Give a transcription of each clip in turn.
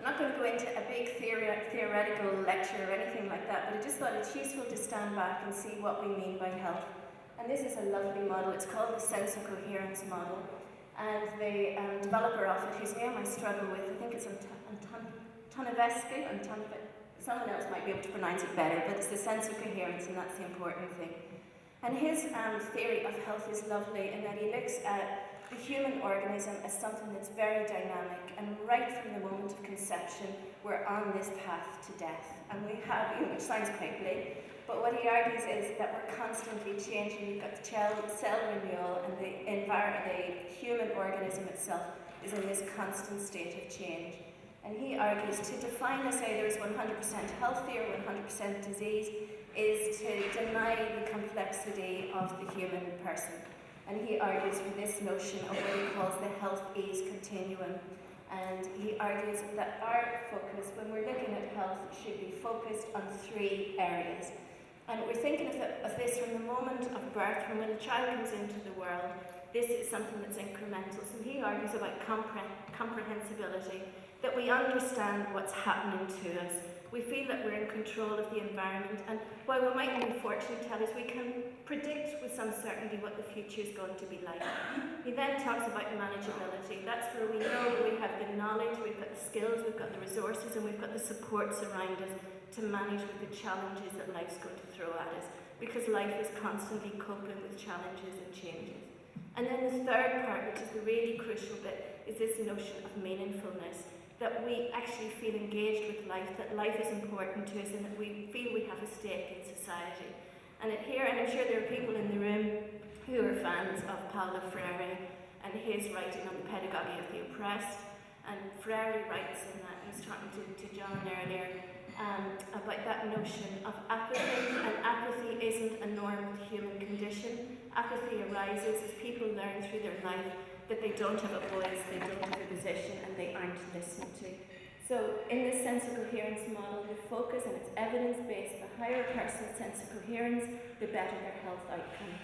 I'm not going to go into a big theoretical lecture or anything like that, but I just thought it's useful to stand back and see what we mean by health. And this is a lovely model. It's called the sense of coherence model. And the developer of it, whose name I struggle with, I think it's Antonovescu, someone else might be able to pronounce it better, but it's the sense of coherence, and that's the important thing. And his theory of health is lovely in that he looks at the human organism as something that's very dynamic, and right from the moment of conception, we're on this path to death. And we have, which sounds quite bleak, but what he argues is that we're constantly changing. You've got the cell renewal, and the human organism itself is in this constant state of change. And he argues to define us either as 100% healthy or 100% disease is to deny the complexity of the human person. And he argues for this notion of what he calls the health-ease continuum. And he argues that our focus, when we're looking at health, should be focused on 3 areas. And we're thinking of this from the moment of birth, from when a child comes into the world. This is something that's incremental. So he argues about comprehensibility, that we understand what's happening to us. We feel that we're in control of the environment, and while we mightn't be fortune tellers, we can predict with some certainty what the future is going to be like. He then talks about manageability. That's where we know we have the knowledge, we've got the skills, we've got the resources, and we've got the supports around us to manage with the challenges that life's going to throw at us, because life is constantly coping with challenges and changes. And then the third part, which is the really crucial bit, is this notion of meaningfulness, that we actually feel engaged with life, that life is important to us, and that we feel we have a stake in society. And I'm sure there are people in the room who are fans of Paulo Freire and his writing on the pedagogy of the oppressed. And Freire writes in that, he was talking to John earlier, about that notion of apathy, and apathy isn't a normal human condition. Apathy arises as people learn through their life that they don't have a voice, they don't have a position, and they aren't listened to. So in this sense of coherence model, the focus, and it's evidence-based, the higher a person's sense of coherence, the better their health outcomes.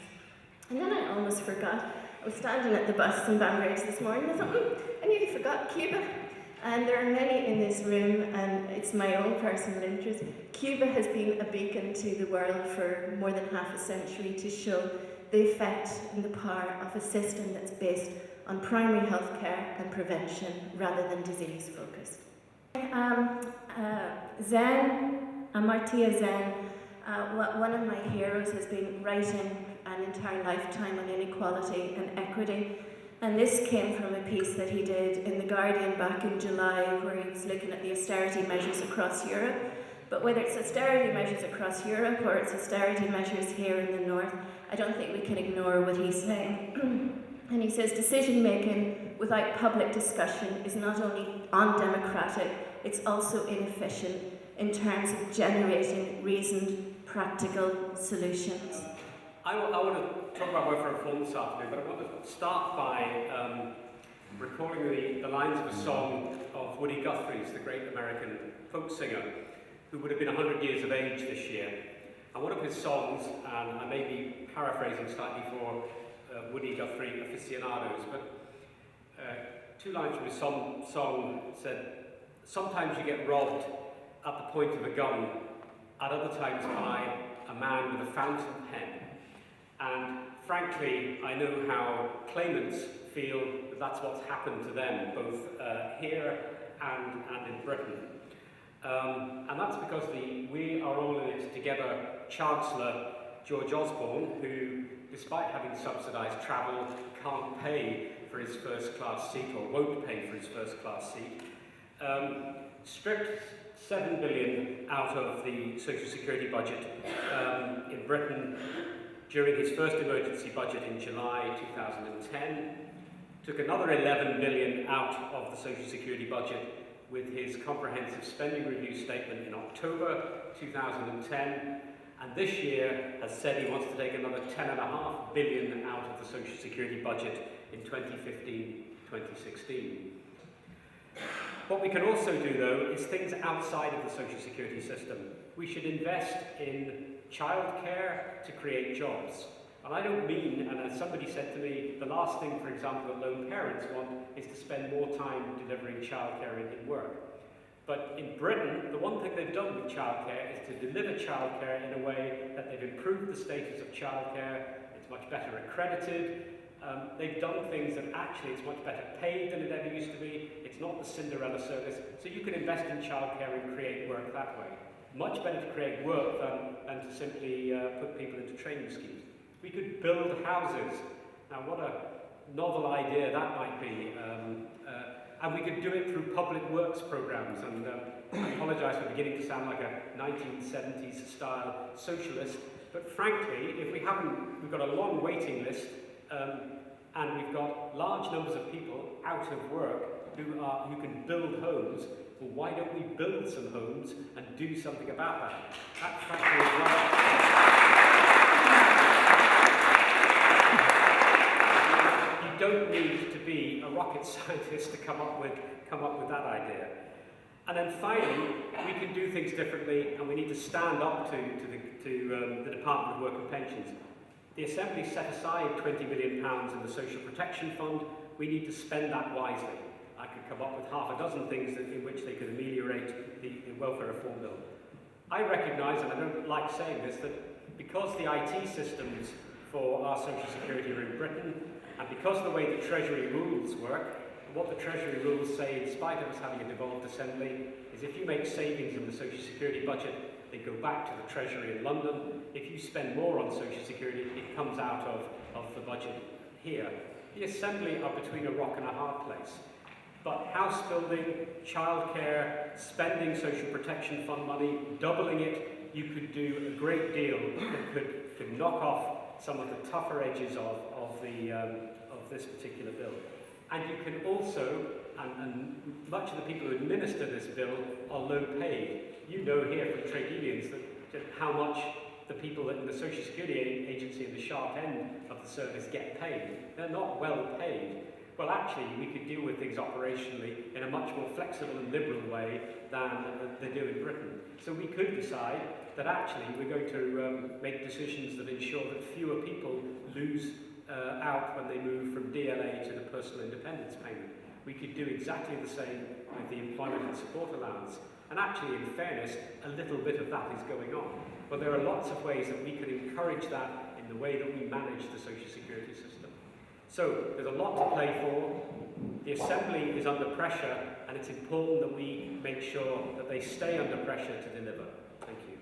And then I almost forgot. I was standing at the bus in Banbridge this morning, and I thought, I nearly forgot Cuba. And there are many in this room, and it's my own personal interest. Cuba has been a beacon to the world for more than half a century to show the effect and the power of a system that's based on primary health care and prevention rather than disease focused. Amartya Sen, one of my heroes, has been writing an entire lifetime on inequality and equity. And this came from a piece that he did in The Guardian back in July, where he was looking at the austerity measures across Europe. But whether it's austerity measures across Europe or it's austerity measures here in the north, I don't think we can ignore what he's saying. And he says, decision-making without public discussion is not only undemocratic, it's also inefficient in terms of generating reasoned, practical solutions. I want to talk about welfare reform this afternoon, but I want to start by recalling the lines of a song of Woody Guthrie's, the great American folk singer, who would have been 100 years of age this year. And one of his songs, and I may be paraphrasing slightly for Woody Guthrie aficionados, but 2 lines from his song said, "Sometimes you get robbed at the point of a gun, at other times by a man with a fountain pen." And frankly, I know how claimants feel that that's what's happened to them, both here and in Britain. And that's because We Are All in It Together Chancellor George Osborne, who, despite having subsidised travel, can't pay for his first-class seat, or won't pay for his first-class seat, stripped $7 billion out of the Social Security budget in Britain during his first emergency budget in July 2010, took another $11 billion out of the Social Security budget with his comprehensive spending review statement in October 2010, and this year has said he wants to take another $10.5 billion out of the Social Security budget in 2015-2016. What we can also do, though, is things outside of the Social Security system. We should invest in childcare to create jobs. And I don't mean, and as somebody said to me, the last thing, for example, that lone parents want is to spend more time delivering childcare in work. But in Britain, the one thing they've done with childcare is to deliver childcare in a way that they've improved the status of childcare, it's much better accredited, they've done things that actually it's much better paid than it ever used to be, it's not the Cinderella service, so you can invest in childcare and create work that way. Much better to create work than to simply put people into training schemes. We could build houses. Now what a novel idea that might be. And we could do it through public works programs. And I apologise for beginning to sound like a 1970s style socialist, but frankly, if we've got a long waiting list, and we've got large numbers of people out of work who can build homes. Well, why don't we build some homes and do something about that? That frankly is right. You don't need to be a rocket scientist to come up with that idea. And then finally, we can do things differently, and we need to stand up to the Department of Work and Pensions. The Assembly set aside £20 million in the Social Protection Fund. We need to spend that wisely. I could come up with half a dozen things in which they could ameliorate the welfare reform bill. I recognise, and I don't like saying this, that because the IT systems for our social security are in Britain, and because of the way the Treasury rules work, what the Treasury rules say, in spite of us having a devolved assembly, is if you make savings in the social security budget, they go back to the Treasury in London. If you spend more on social security, it comes out of the budget here. The Assembly are between a rock and a hard place. But house building, childcare, spending social protection fund money, doubling it, you could do a great deal that could knock off some of the tougher edges of this particular bill. And you can also, and much of the people who administer this bill are low paid. You know here from trade unions that how much the people in the Social Security Agency and the sharp end of the service get paid. They're not well paid. Well, actually, we could deal with things operationally in a much more flexible and liberal way than they do in Britain. So we could decide that actually we're going to make decisions that ensure that fewer people lose out when they move from DLA to the personal independence payment. We could do exactly the same with the employment and support allowance. And actually, in fairness, a little bit of that is going on. But there are lots of ways that we could encourage that in the way that we manage the social security system. So, there's a lot to play for. The Assembly is under pressure, and it's important that we make sure that they stay under pressure to deliver. Thank you.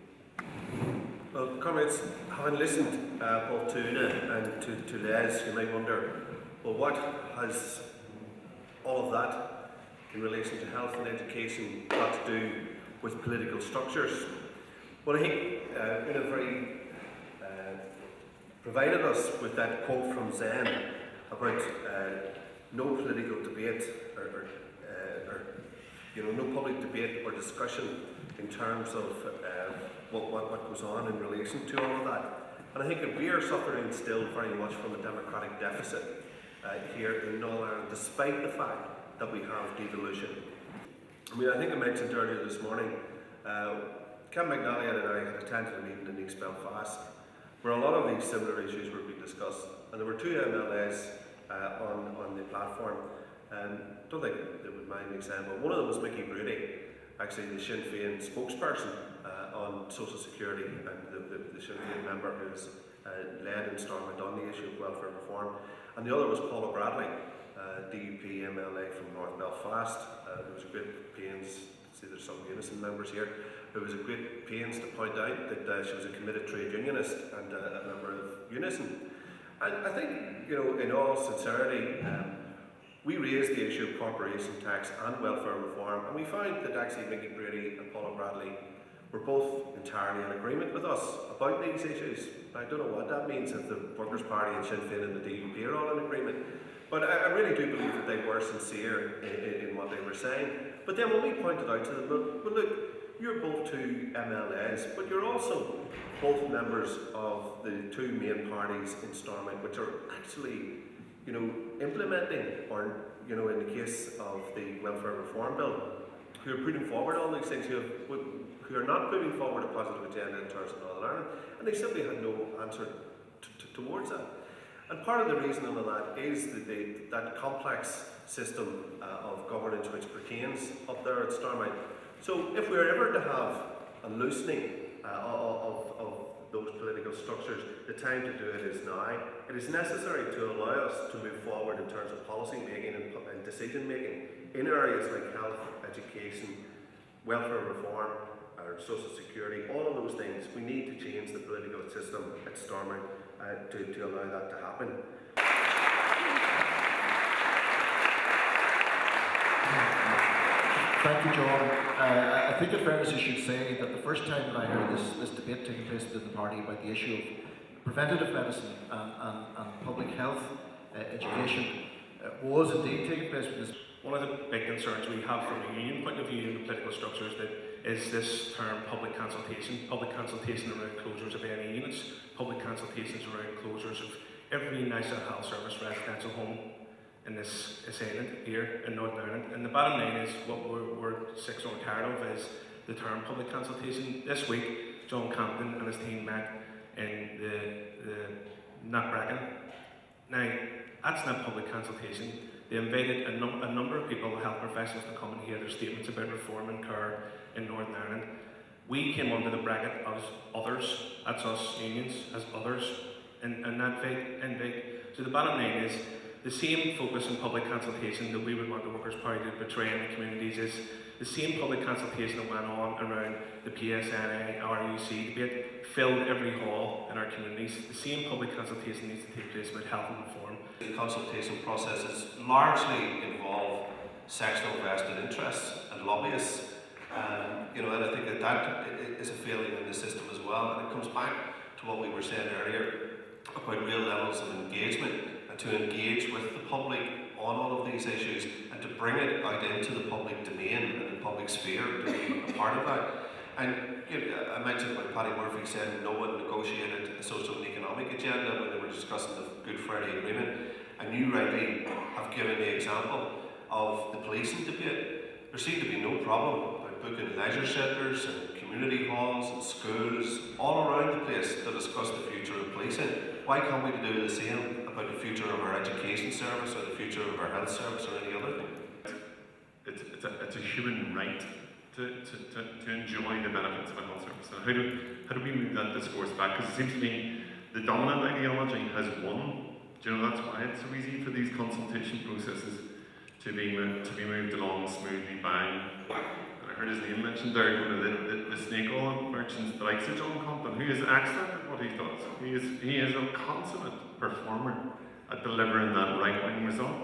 Well, comrades, having listened both to Una and to Les, you might wonder, well, what has all of that in relation to health and education got to do with political structures? Well, I think Una provided us with that quote from Zen about no political debate or no public debate or discussion in terms of what goes on in relation to all of that. And I think that we are suffering still very much from a democratic deficit here in N.Ireland, despite the fact that we have devolution. I mean, I think I mentioned earlier this morning, Ken McNally and I had attended a meeting in East Belfast where a lot of these similar issues were being discussed, and there were two MLAs on the platform. I don't think they would mind me saying, but one of them was Mickey Brady, actually the Sinn Féin spokesperson on social security, and the Sinn Féin member who's led in Stormont on the issue of welfare reform. And the other was Paula Bradley, DUP MLA from North Belfast, who was a great pains, see there's some Unison members here, who was a great pains to point out that she was a committed trade unionist and a member of Unison. And I think, in all sincerity, we raised the issue of corporation tax and welfare reform, and we found that actually Mickey Brady and Paula Bradley were both entirely in agreement with us about these issues. I don't know what that means if the Workers' Party and Sinn Féin and the DUP are all in agreement, but I really do believe that they were sincere in what they were saying. But then when we pointed out to them, well look, you're both two MLAs, but you're also both members of the two main parties in Stormont, which are actually, implementing, or, in the case of the welfare reform bill, who are putting forward all these things, who are not putting forward a positive agenda in terms of Northern Ireland, and they simply had no answer towards that. And part of the reason of that is that complex system of governance which pertains up there at Stormont, So if we're ever to have a loosening of those political structures, the time to do it is now. It is necessary to allow us to move forward in terms of policy making and decision making in areas like health, education, welfare reform, or social security, all of those things. We need to change the political system at Stormont to allow that to happen. Thank you, John. I think in fairness you should say that the first time that I heard this debate taking place within the party about the issue of preventative medicine and public health education was indeed taking place with this. One of the big concerns we have from a union point of view in the political structures is this term public consultation around closures of any units, public consultations around closures of every nice health service residential home in this island here in Northern Ireland. And the bottom line is what we're sick or tired of is the term public consultation. This week, John Campton and his team met in the Knockbracken. Now, that's not public consultation. They invited a number of people, health professionals, to come and hear their statements about reform and care in Northern Ireland. We came under the bracket as others, that's us unions, as others, in that invite. So the bottom line is, the same focus on public consultation that we would want the Workers' Party to portray in the communities is the same public consultation that went on around the PSNI, RUC debate, filled every hall in our communities. The same public consultation needs to take place about health and reform. The consultation processes largely involve sectional vested interests and lobbyists. And I think that is a failing in the system as well. And it comes back to what we were saying earlier about real levels of engagement, and to engage with the public on all of these issues and to bring it out into the public domain and the public sphere to be a part of that. And I mentioned when Paddy Murphy said no one negotiated a social and economic agenda when they were discussing the Good Friday Agreement, and you rightly have given the example of the policing debate. There seemed to be no problem about booking leisure centres and community halls and schools all around the place to discuss the future of policing. Why can't we do the same about the future of our education service or the future of our health service or any other thing? It's a human right to enjoy the benefits of a health service. So how do we move that discourse back? Because it seems to me the dominant ideology has won. Do you know that's why it's so easy for these consultation processes to be moved along smoothly by? I heard his name mentioned there, the snake oil merchants, the likes of John Compton, who is excellent at what he does. He is a consummate performer at delivering that right-wing result.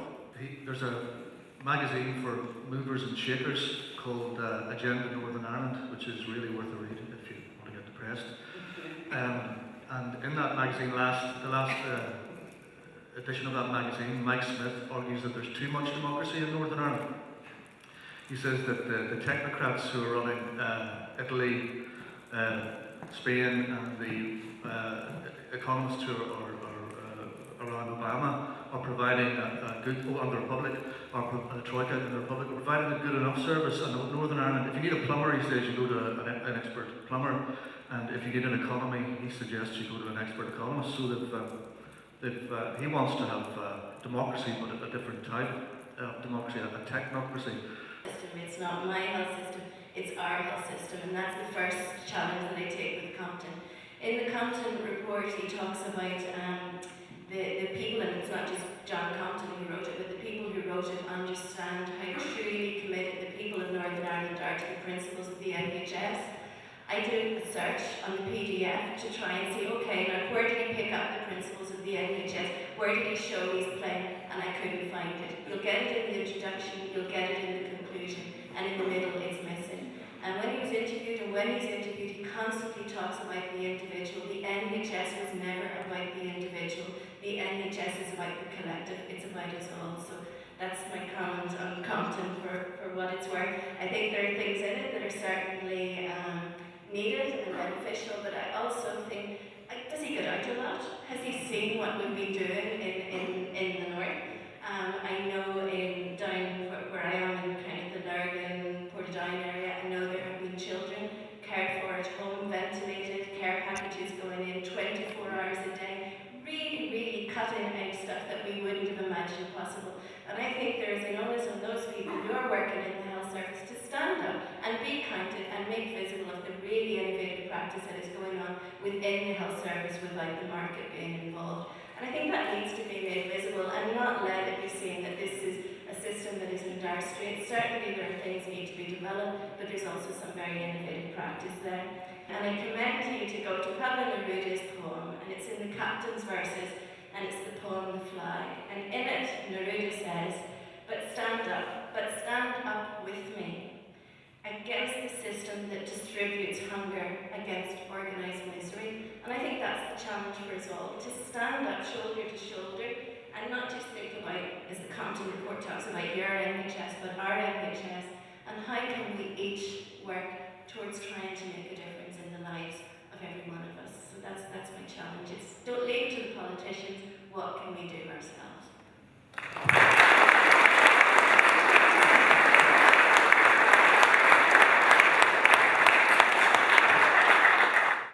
There's a magazine for movers and shakers called Agenda Northern Ireland, which is really worth a read if you want to get depressed. And in that magazine, the last edition of that magazine, Mike Smith argues that there's too much democracy in Northern Ireland. He says that the technocrats who are running Italy, Spain, and the economists who are around Obama are providing a good, and the Republic, the Troika in the Republic, are providing a good enough service. And Northern Ireland, if you need a plumber, he says you go to an expert plumber, and if you need an economy, he suggests you go to an expert economist. So that he wants to have democracy, but a different type of democracy, a technocracy. It's not my health system, it's our health system, and that's the first challenge that I take with Compton. In the Compton report, he talks about the people, and it's not just John Compton who wrote it, but the people who wrote it understand how truly committed the people of Northern Ireland are to the principles of the NHS. I did a search on the PDF to try and see, okay, now where did he pick up the principles of the NHS? Where did he show his plan? And I couldn't find it. You'll get it in the introduction, you'll get it in the conclusion, and in the middle it's missing. And when he was interviewed, he constantly talks about the individual. The NHS was never about the individual. The NHS is about the collective, it's about us all. So that's my comment on Compton for what it's worth. I think there are things in it that are certainly needed and beneficial, but I also think, does he get out a lot? Has he seen what we've been doing in the north? I know down where I am in kind of the Lurgan, Portadown area, I know there have been children cared for at home, ventilated, care packages going in 24 hours a day, really, really cutting out stuff that we wouldn't have imagined possible. And I think there is an onus on those people who are working in the health service to stand up and be practice that is going on within the health service without the market being involved. And I think that needs to be made visible and not let it be seen that this is a system that is in dire straits. Certainly there are things that need to be developed, but there's also some very innovative practice there. And I commend you to go to Pablo Neruda's poem, and it's in the Captain's Verses, and it's the poem The Flag. And in it, Neruda says, but stand up with me, against the system that distributes hunger, against organised misery. And I think that's the challenge for us all, to stand up shoulder to shoulder, and not just think about, as the Compton Report talks about, your NHS, but our NHS, and how can we each work towards trying to make a difference in the lives of every one of us. So that's my challenge. It's don't leave it to the politicians, what can we do ourselves?